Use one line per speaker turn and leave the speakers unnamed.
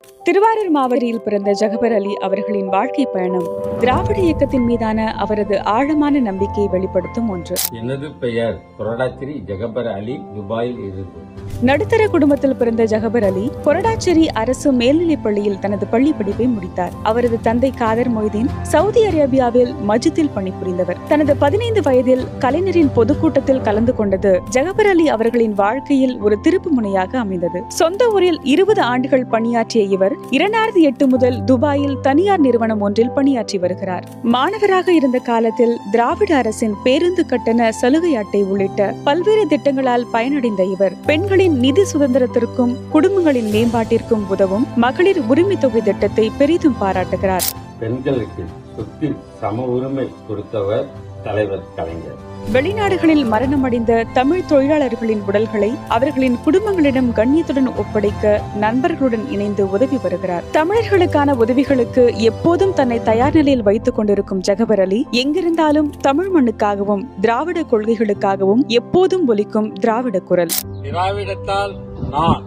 திருவாரூர் மாவட்டத்தில் பிறந்த ஜகபர் அலி அவர்களின் வாழ்க்கை பயணம் திராவிட இயக்கத்தின் மீதான அவரது ஆழமான நம்பிக்கையை வெளிப்படுத்தும் ஒன்று.
எனது பெயர் கொரடாச்சேரி ஜகபர் அலி, துபாயில் இருந்து.
நடுத்தர குடும்பத்தில் பிறந்த ஜகபர் அலி கொரடாச்சேரி அரசு மேல்நிலைப் பள்ளியில் தனது பள்ளி படிப்பை முடித்தார். அவரது தந்தை காதர் மொய்தீன் சவுதி அரேபியாவில் மஜித்தில் பணிபுரிந்தவர். தனது 15 வயதில் கலைஞரின் பொதுக்கூட்டத்தில் கலந்து கொண்டது ஜகபர் அலி அவர்களின் வாழ்க்கையில் ஒரு திருப்பு முனையாக அமைந்தது. சொந்த ஊரில் 20 ஆண்டுகள் பணியாற்றிய இவர் 2008 முதல் துபாயில் தனியார் நிறுவனம் ஒன்றில் பணியாற்றி வருகிறார். மாணவராக இருந்த காலத்தில் திராவிட அரசின் பேருந்து கட்டண சலுகை அட்டை உள்ளிட்ட பல்வேறு திட்டங்களால் பயனடைந்த இவர் பெண்களின் நிதி சுதந்திரத்திற்கும் குடும்பங்களின் மேம்பாட்டிற்கும் உதவும் மகளிர் உரிமை தொகை திட்டத்தை பெரிதும் பாராட்டுகிறார்.
பெண்களுக்கு சொத்தில் சம உரிமை கொடுத்தவர் தலைவர் கலைஞர்.
வெளிநாடுகளில் மரணமடைந்த தமிழ் தொழிலாளர்களின் உடல்களை அவர்களின் குடும்பங்களிடம் கண்ணியத்துடன் ஒப்படைக்க நண்பர்களுடன் இணைந்து உதவி வருகிறார். தமிழர்களுக்கான உதவிகளுக்கு எப்போதும் தன்னை தயார் நிலையில் வைத்துக் கொண்டிருக்கும் ஜகபர் அலி எங்கிருந்தாலும் தமிழ் மண்ணுக்காகவும் திராவிட கொள்கைகளுக்காகவும் எப்போதும் ஒலிக்கும் திராவிட குரல்.
திராவிடத்தால் நான்